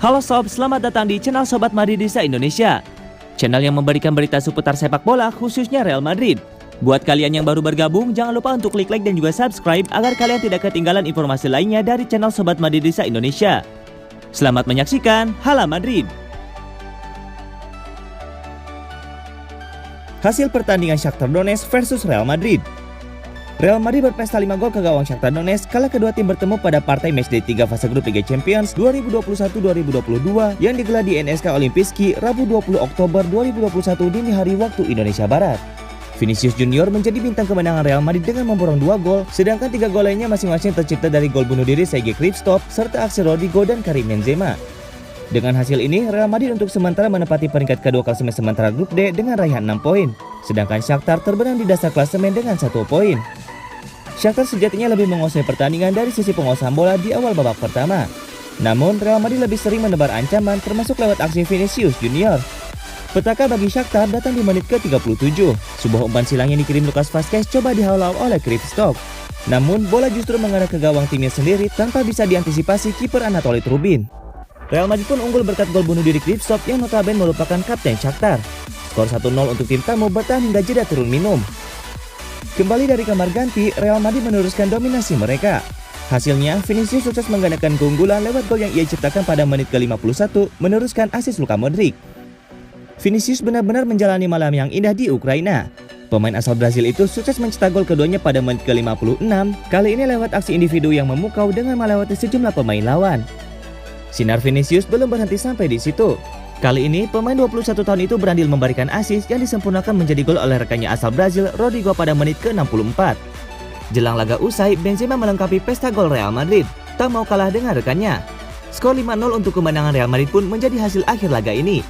Halo sob, selamat datang di channel Sobat Madridista Indonesia. Channel yang memberikan berita seputar sepak bola khususnya Real Madrid. Buat kalian yang baru bergabung, jangan lupa untuk klik like dan juga subscribe agar kalian tidak ketinggalan informasi lainnya dari channel Sobat Madridista Indonesia. Selamat menyaksikan Hala Madrid. Hasil pertandingan Shakhtar Donetsk versus Real Madrid. Real Madrid berpesta 5 gol ke gawang Shakhtar Donetsk kala kedua tim bertemu pada partai matchday 3 fase grup Liga Champions 2021-2022 yang digelar di NSK Olimpijski Rabu 20 Oktober 2021 dini hari waktu Indonesia Barat. Vinicius Junior menjadi bintang kemenangan Real Madrid dengan memborong 2 gol, sedangkan 3 gol lainnya masing-masing tercipta dari gol bunuh diri Sergej Kristoff serta aksi Rodrigo dan Karim Benzema. Dengan hasil ini, Real Madrid untuk sementara menempati peringkat kedua klasemen sementara grup D dengan raihan 6 poin, sedangkan Shakhtar terbenam di dasar klasemen dengan 1 poin. Shakhtar sejatinya lebih menguasai pertandingan dari sisi penguasaan bola di awal babak pertama. Namun, Real Madrid lebih sering menebar ancaman termasuk lewat aksi Vinicius Junior. Petaka bagi Shakhtar datang di menit ke-37. Sebuah umpan silang yang dikirim Lucas Vazquez coba dihalau oleh Kristoff. Namun, bola justru mengarah ke gawang timnya sendiri tanpa bisa diantisipasi kiper Anatoly Trubin. Real Madrid pun unggul berkat gol bunuh diri Kristoff yang notabene merupakan kapten Shakhtar. Skor 1-0 untuk tim tamu bertahan hingga jeda turun minum. Kembali dari kamar ganti, Real Madrid meneruskan dominasi mereka. Hasilnya, Vinicius sukses menggandakan keunggulan lewat gol yang ia ciptakan pada menit ke-51, meneruskan asis Luka Modric. Vinicius benar-benar menjalani malam yang indah di Ukraina. Pemain asal Brasil itu sukses mencetak gol keduanya pada menit ke-56, kali ini lewat aksi individu yang memukau dengan melewati sejumlah pemain lawan. Sinar Vinicius belum berhenti sampai di situ. Kali ini, pemain 21 tahun itu berandil memberikan assist yang disempurnakan menjadi gol oleh rekannya asal Brazil, Rodrigo pada menit ke-64. Jelang laga usai, Benzema melengkapi pesta gol Real Madrid, tak mau kalah dengan rekannya. Skor 5-0 untuk kemenangan Real Madrid pun menjadi hasil akhir laga ini.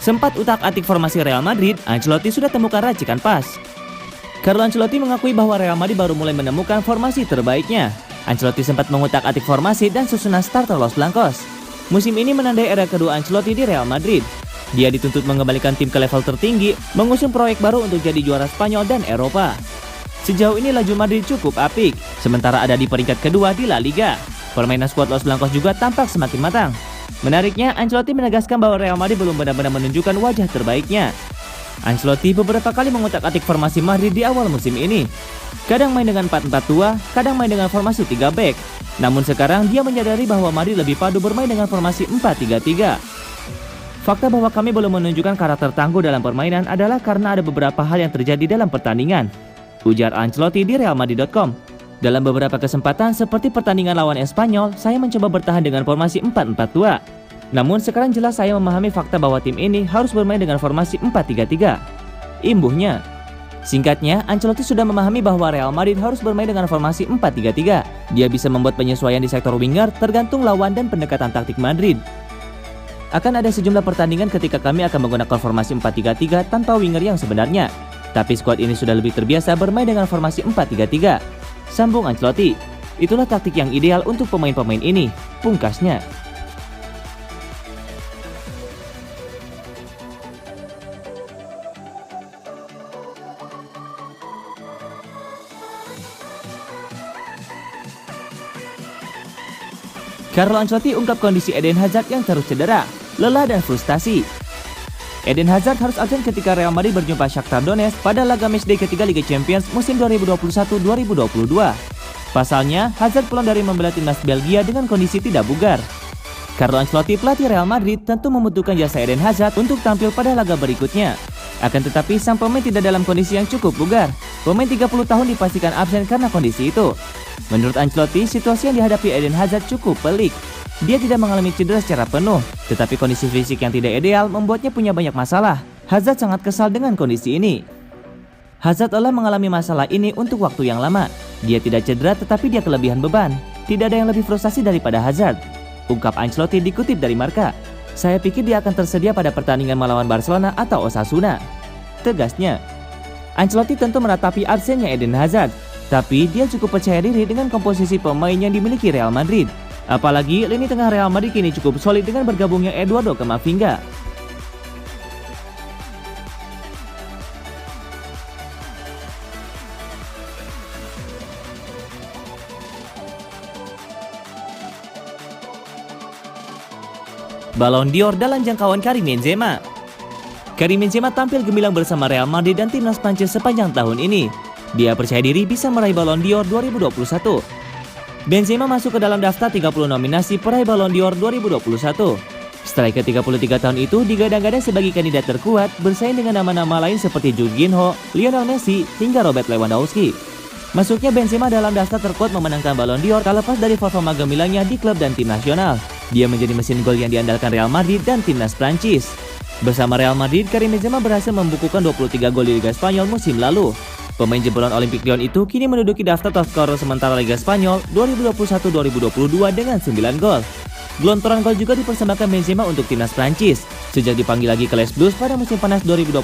Sempat utak-atik formasi Real Madrid, Ancelotti sudah temukan racikan pas. Carlo Ancelotti mengakui bahwa Real Madrid baru mulai menemukan formasi terbaiknya. Ancelotti sempat mengutak-atik formasi dan susunan starter Los Blancos. Musim ini menandai era kedua Ancelotti di Real Madrid. Dia dituntut mengembalikan tim ke level tertinggi, mengusung proyek baru untuk jadi juara Spanyol dan Eropa. Sejauh ini laju Madrid cukup apik, sementara ada di peringkat kedua di La Liga. Permainan skuad Los Blancos juga tampak semakin matang. Menariknya, Ancelotti menegaskan bahwa Real Madrid belum benar-benar menunjukkan wajah terbaiknya. Ancelotti beberapa kali mengutak-atik formasi Madrid di awal musim ini. Kadang main dengan 4-4-2, kadang main dengan formasi 3 back. Namun sekarang dia menyadari bahwa Madrid lebih padu bermain dengan formasi 4-3-3. Fakta bahwa kami belum menunjukkan karakter tangguh dalam permainan adalah karena ada beberapa hal yang terjadi dalam pertandingan, ujar Ancelotti di realmadrid.com. Dalam beberapa kesempatan seperti pertandingan lawan Espanyol, saya mencoba bertahan dengan formasi 4-4-2. Namun sekarang jelas saya memahami fakta bahwa tim ini harus bermain dengan formasi 4-3-3. Imbuhnya. Singkatnya, Ancelotti sudah memahami bahwa Real Madrid harus bermain dengan formasi 4-3-3. Dia bisa membuat penyesuaian di sektor winger tergantung lawan dan pendekatan taktik Madrid. Akan ada sejumlah pertandingan ketika kami akan menggunakan formasi 4-3-3 tanpa winger yang sebenarnya. Tapi skuad ini sudah lebih terbiasa bermain dengan formasi 4-3-3. Sambung Ancelotti, itulah taktik yang ideal untuk pemain-pemain ini, pungkasnya. Carlo Ancelotti ungkap kondisi Eden Hazard yang terus cedera, lelah dan frustasi. Eden Hazard harus absen ketika Real Madrid berjumpa Shakhtar Donetsk pada laga matchday ketiga Liga Champions musim 2021-2022. Pasalnya, Hazard pulang dari membela timnas Belgia dengan kondisi tidak bugar. Carlo Ancelotti, pelatih Real Madrid, tentu membutuhkan jasa Eden Hazard untuk tampil pada laga berikutnya. Akan tetapi, sang pemain tidak dalam kondisi yang cukup bugar. Pemain 30 tahun dipastikan absen karena kondisi itu. Menurut Ancelotti, situasi yang dihadapi Eden Hazard cukup pelik. Dia tidak mengalami cedera secara penuh, tetapi kondisi fisik yang tidak ideal membuatnya punya banyak masalah. Hazard sangat kesal dengan kondisi ini. Hazard telah mengalami masalah ini untuk waktu yang lama. Dia tidak cedera tetapi dia kelebihan beban. Tidak ada yang lebih frustasi daripada Hazard, ungkap Ancelotti dikutip dari Marca. Saya pikir dia akan tersedia pada pertandingan melawan Barcelona atau Osasuna, tegasnya. Ancelotti tentu meratapi absennya Eden Hazard. Tapi dia cukup percaya diri dengan komposisi pemain yang dimiliki Real Madrid. Apalagi lini tengah Real Madrid kini cukup solid dengan bergabungnya Eduardo Camavinga. Ballon d'Or dalam jangkauan Karim Benzema. Karim Benzema tampil gemilang bersama Real Madrid dan timnas Prancis sepanjang tahun ini. Dia percaya diri bisa meraih Ballon d'Or 2021. Benzema masuk ke dalam daftar 30 nominasi peraih Ballon d'Or 2021. Striker 33 tahun itu digadang-gadang sebagai kandidat terkuat bersaing dengan nama-nama lain seperti Jorginho, Lionel Messi, hingga Robert Lewandowski. Masuknya Benzema dalam daftar terkuat memenangkan Ballon d'Or tak lepas dari performa gemilangnya di klub dan tim nasional. Dia menjadi mesin gol yang diandalkan Real Madrid dan timnas Prancis. Bersama Real Madrid, Karim Benzema berhasil membukukan 23 gol di Liga Spanyol musim lalu. Pemain jebolan Olympique Lyon itu kini menduduki daftar top skor sementara Liga Spanyol 2021-2022 dengan 9 gol. Gelontoran gol juga dipersembahkan Benzema untuk timnas Prancis. Sejak dipanggil lagi ke Les Blues pada musim panas 2021,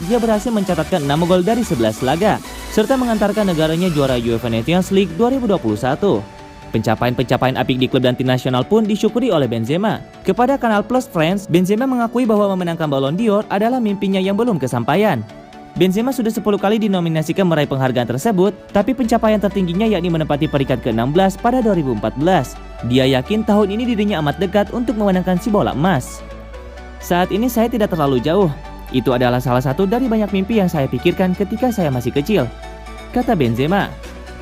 dia berhasil mencatatkan 6 gol dari 11 laga, serta mengantarkan negaranya juara UEFA Nations League 2021. Pencapaian-pencapaian apik di klub dan tim nasional pun disyukuri oleh Benzema. Kepada Kanal Plus France, Benzema mengakui bahwa memenangkan Ballon d'Or adalah mimpinya yang belum kesampaian. Benzema sudah 10 kali dinominasikan meraih penghargaan tersebut, tapi pencapaian tertingginya yakni menempati peringkat ke-16 pada 2014. Dia yakin tahun ini dirinya amat dekat untuk memenangkan si bola emas. Saat ini saya tidak terlalu jauh. Itu adalah salah satu dari banyak mimpi yang saya pikirkan ketika saya masih kecil, kata Benzema.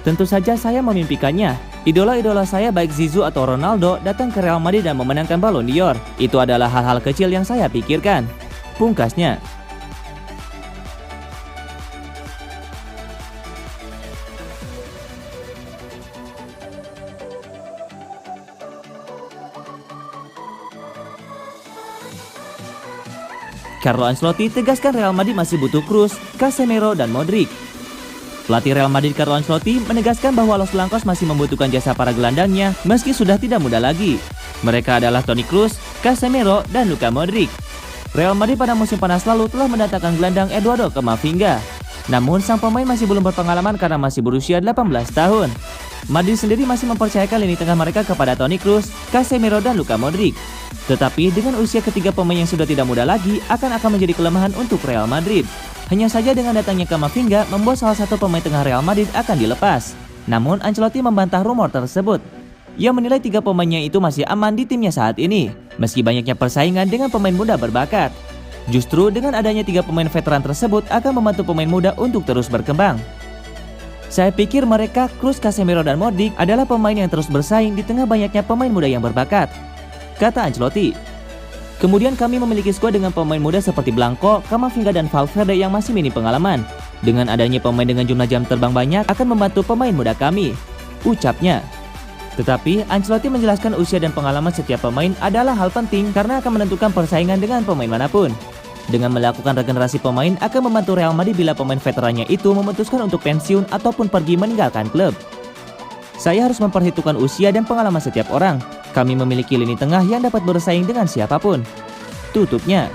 Tentu saja saya memimpikannya. Idola-idola saya baik Zizou atau Ronaldo datang ke Real Madrid dan memenangkan Ballon d'Or. Itu adalah hal-hal kecil yang saya pikirkan, pungkasnya. Carlo Ancelotti tegaskan Real Madrid masih butuh Kroos, Casemiro, dan Modric. Pelatih Real Madrid Carlo Ancelotti menegaskan bahwa Los Blancos masih membutuhkan jasa para gelandangnya meski sudah tidak muda lagi. Mereka adalah Toni Kroos, Casemiro, dan Luka Modric. Real Madrid pada musim panas lalu telah mendatangkan gelandang Eduardo Camavinga. Namun sang pemain masih belum berpengalaman karena masih berusia 18 tahun. Madrid sendiri masih mempercayakan lini tengah mereka kepada Toni Kroos, Casemiro, dan Luka Modric. Tetapi dengan usia ketiga pemain yang sudah tidak muda lagi akan menjadi kelemahan untuk Real Madrid. Hanya saja dengan datangnya Camavinga membuat salah satu pemain tengah Real Madrid akan dilepas. Namun Ancelotti membantah rumor tersebut. Ia menilai tiga pemainnya itu masih aman di timnya saat ini, meski banyaknya persaingan dengan pemain muda berbakat. Justru dengan adanya tiga pemain veteran tersebut akan membantu pemain muda untuk terus berkembang. Saya pikir mereka, Kroos, Casemiro, dan Modric adalah pemain yang terus bersaing di tengah banyaknya pemain muda yang berbakat, kata Ancelotti. Kemudian kami memiliki skuad dengan pemain muda seperti Blanco, Camavinga, dan Valverde yang masih minim pengalaman. Dengan adanya pemain dengan jumlah jam terbang banyak akan membantu pemain muda kami, ucapnya. Tetapi Ancelotti menjelaskan usia dan pengalaman setiap pemain adalah hal penting karena akan menentukan persaingan dengan pemain manapun. Dengan melakukan regenerasi pemain akan membantu Real Madrid bila pemain veterannya itu memutuskan untuk pensiun ataupun pergi meninggalkan klub. Saya harus memperhitungkan usia dan pengalaman setiap orang. Kami memiliki lini tengah yang dapat bersaing dengan siapapun, tutupnya.